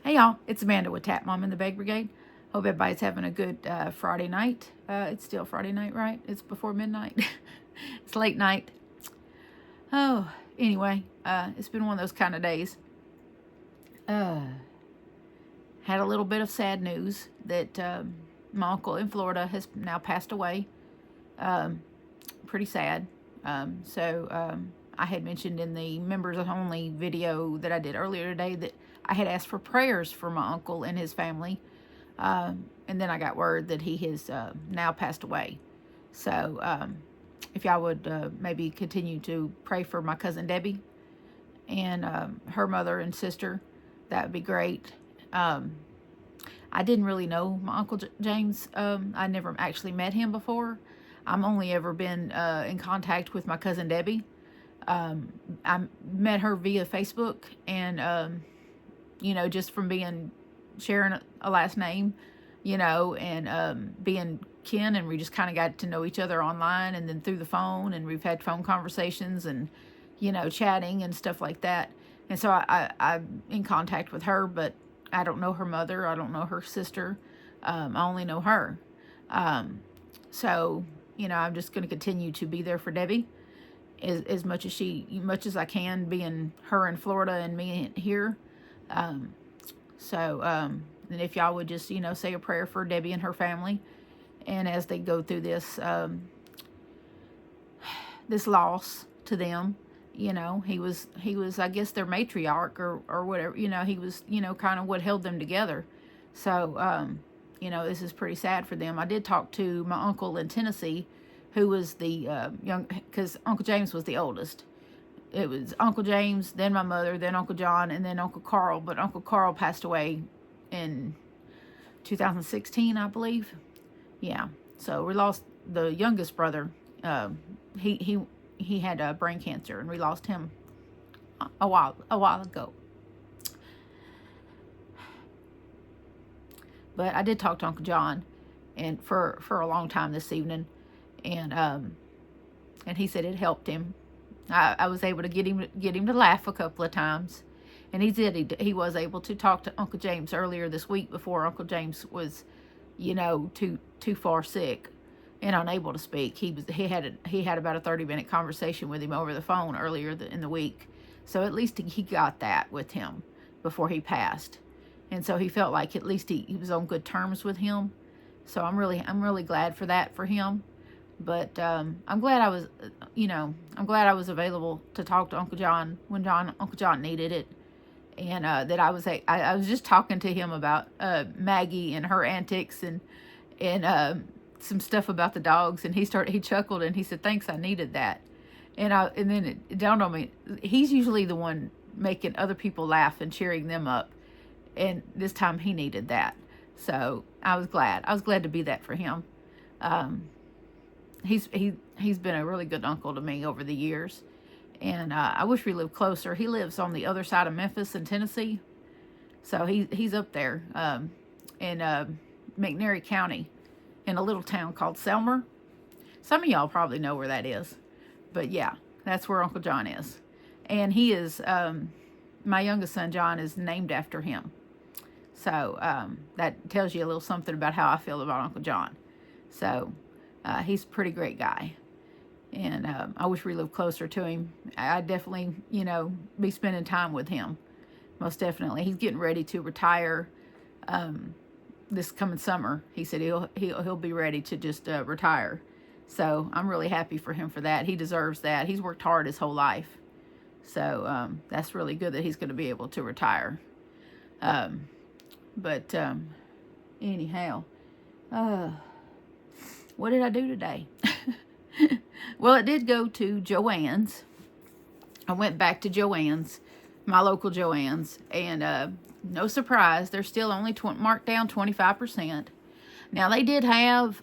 Hey y'all, it's Amanda with Tap Mom and the Bake Brigade. Hope everybody's having a good Friday night. It's still Friday night, right? It's before midnight. It's late night. Oh, anyway, it's been one of those kind of days. Had a little bit of sad news that my uncle in Florida has now passed away. Pretty sad. I had mentioned in the members only video that I did earlier today that I had asked for prayers for my uncle and his family. And then I got word that he has now passed away. So if y'all would maybe continue to pray for my cousin Debbie and her mother and sister, that would be great. I didn't really know my Uncle James. I never actually met him before. I'm only ever been in contact with my cousin Debbie. I met her via Facebook, and just from sharing a last name, and being kin, and we just kind of got to know each other online and then through the phone, and we've had phone conversations and chatting and stuff like that. And so I'm in contact with her, but I don't know her mother. I don't know her sister. I only know her. So I'm just going to continue to be there for Debbie as much as I can, being her in Florida and me here. And if y'all would just, say a prayer for Debbie and her family, and as they go through this, this loss to them, he was, I guess, their matriarch or whatever, he was, kind of what held them together. So, this is pretty sad for them. I did talk to my uncle in Tennessee, who was the because Uncle James was the oldest. It was Uncle James, then my mother, then Uncle John, and then Uncle Carl. But Uncle Carl passed away in 2016, I believe. Yeah. So we lost the youngest brother. He had brain cancer, and we lost him a while ago. But I did talk to Uncle John, and for a long time this evening, and he said it helped him. I was able to get him to laugh a couple of times, and he was able to talk to Uncle James earlier this week before Uncle James was, too far sick and unable to speak. He had about a 30-minute conversation with him over the phone earlier in the week, so at least he got that with him before he passed, and so he felt like at least he was on good terms with him. So I'm really glad for that for him. But I'm glad I was available to talk to Uncle John when Uncle John needed it, and that I was just talking to him about Maggie and her antics and some stuff about the dogs, and he chuckled and he said, "Thanks, I needed that." And then it dawned on me, he's usually the one making other people laugh and cheering them up, and this time he needed that. So I was glad to be that for him. He's been a really good uncle to me over the years, and I wish we lived closer. He lives on the other side of Memphis in Tennessee, so he's up there in McNairy County, in a little town called Selmer. Some of y'all probably know where that is, but yeah, that's where Uncle John is, and he is my youngest son John is named after him. So that tells you a little something about how I feel about Uncle John. So he's a pretty great guy, and I wish we lived closer to him. I'd definitely, be spending time with him. Most definitely. He's getting ready to retire this coming summer. He said he'll be ready to just retire. So I'm really happy for him for that. He deserves that. He's worked hard his whole life. So that's really good that he's going to be able to retire. But anyhow, what did I do today? Well, I did go to Joann's. I went back to Joann's, my local Joann's, and no surprise, they're still only marked down 25%. Now, they did have,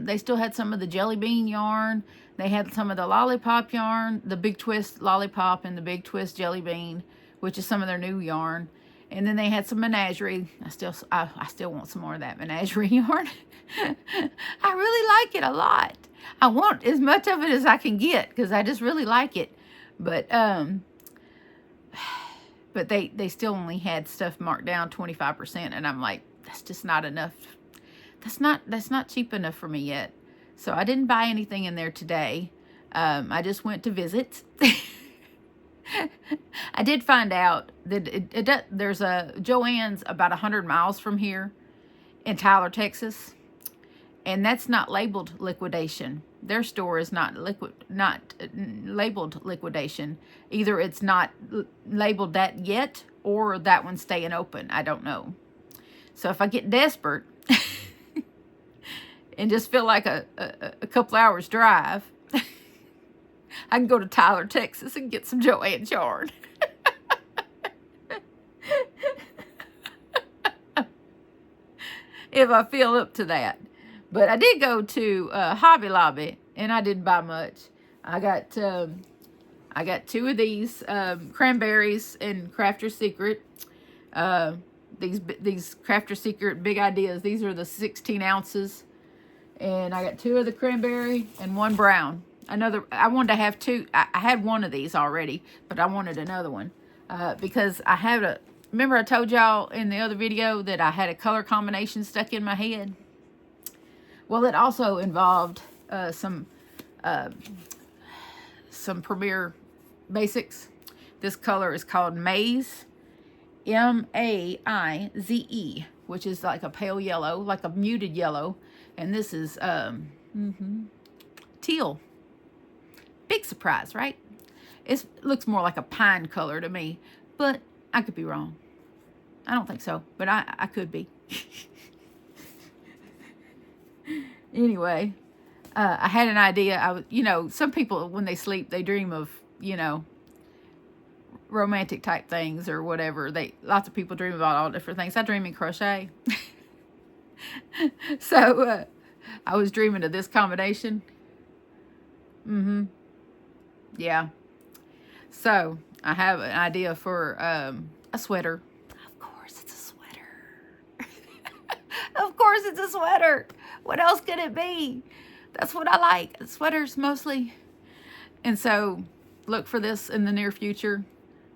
they still had some of the jelly bean yarn. They had some of the lollipop yarn, the Big Twist lollipop and the Big Twist jelly bean, which is some of their new yarn. And then they had some menagerie. I still want some more of that menagerie yarn. I really like it a lot. I want as much of it as I can get because I just really like it. But but they still only had stuff marked down 25%, and I'm like, that's just not enough. That's not cheap enough for me yet. So I didn't buy anything in there today. I just went to visit. I did find out that there's a Joann's about 100 miles from here in Tyler, Texas, and that's not labeled liquidation. Their store is not labeled liquidation. Either it's not labeled that yet, or that one's staying open. I don't know. So if I get desperate and just feel like a couple hours drive, I can go to Tyler, Texas and get some Joann's yarn. If I feel up to that. But I did go to Hobby Lobby, and I didn't buy much. I got 2 of these cranberries in Crafter's Secret. These Crafter's Secret Big Ideas. These are the 16 ounces. And I got 2 of the cranberry and 1 brown. I wanted to have 2. I had 1 of these already, but I wanted another one because I had remember I told y'all in the other video that I had a color combination stuck in my head? Well, it also involved some Premier Basics. This color is called Maize, M-A-I-Z-E, which is like a pale yellow, like a muted yellow. And this is teal. Big surprise, right? It looks more like a pine color to me, but I could be wrong. I don't think so, but I could be. Anyway, I had an idea. Some people, when they sleep, they dream of, romantic type things or whatever. Lots of people dream about all different things. I dream in crochet. So, I was dreaming of this combination. Yeah. So, I have an idea for a sweater. Of course, it's a sweater. Of course, it's a sweater. What else could it be? That's what I like. Sweaters mostly. And so, look for this in the near future.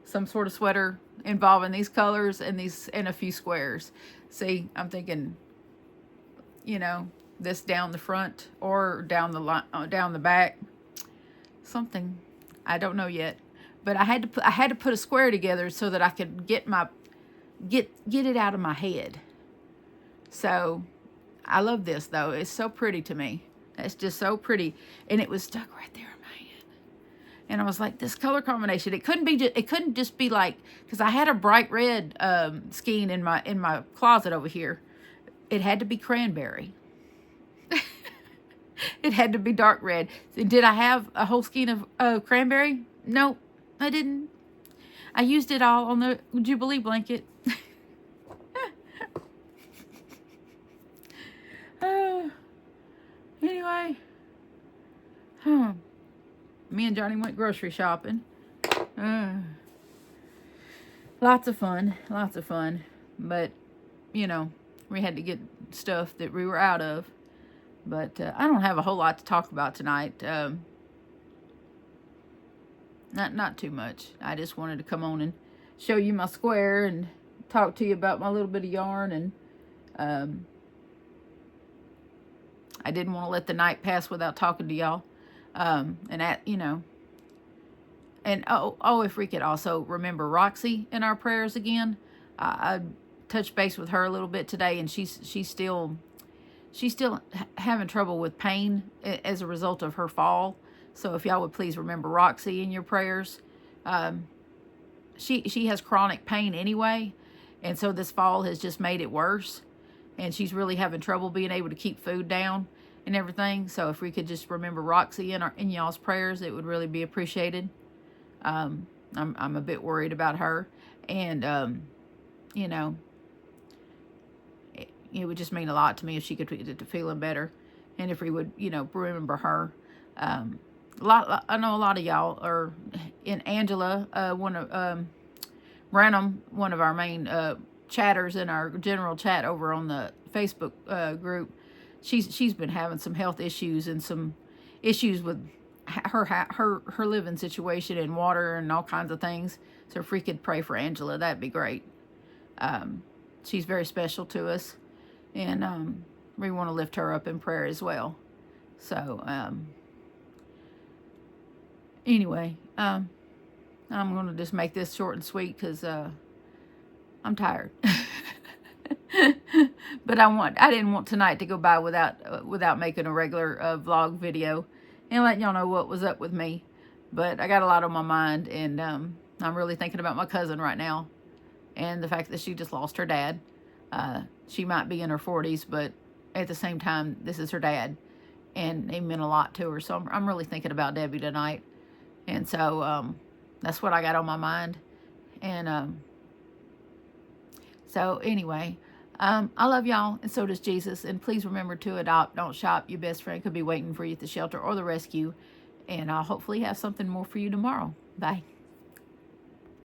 Some sort of sweater involving these colors and a few squares. See, I'm thinking, this down the front or down the back. Something. I don't know yet. But I had to put a square together so that I could get it out of my head. So I love this though. It's so pretty to me. It's just so pretty, and it was stuck right there in my head. And I was like, this color combination. It couldn't just be like, because I had a bright red skein in my closet over here. It had to be cranberry. It had to be dark red. Did I have a whole skein of cranberry? No, I didn't. I used it all on the Jubilee blanket. Anyway. Me and Johnny went grocery shopping. Lots of fun. But, we had to get stuff that we were out of. But I don't have a whole lot to talk about tonight. Not too much. I just wanted to come on and show you my square and talk to you about my little bit of yarn. And I didn't want to let the night pass without talking to y'all. And if we could also remember Roxy in our prayers again. I touched base with her a little bit today, and she's still having trouble with pain as a result of her fall. So if y'all would please remember Roxy in your prayers. She has chronic pain anyway, and so this fall has just made it worse. And she's really having trouble being able to keep food down and everything. So if we could just remember Roxy in y'all's prayers, it would really be appreciated. I'm a bit worried about her, and it would just mean a lot to me if she could get to feeling better, and if we would remember her. I know a lot of y'all are in Angela, Branham, one of our main chatters in our general chat over on the Facebook group. She's been having some health issues and some issues with her living situation and water and all kinds of things. So if we could pray for Angela, that'd be great. She's very special to us, and we want to lift her up in prayer as well. So anyway, I'm going to just make this short and sweet because I'm tired. But I didn't want tonight to go by without making a regular vlog video and letting y'all know what was up with me. But I got a lot on my mind, and I'm really thinking about my cousin right now, and the fact that she just lost her dad. She might be in her 40s, but at the same time, this is her dad, and he meant a lot to her. So I'm really thinking about Debbie tonight, and so that's what I got on my mind. And so anyway, I love y'all, and so does Jesus. And please remember to adopt, don't shop. Your best friend could be waiting for you at the shelter or the rescue. And I'll hopefully have something more for you tomorrow. Bye.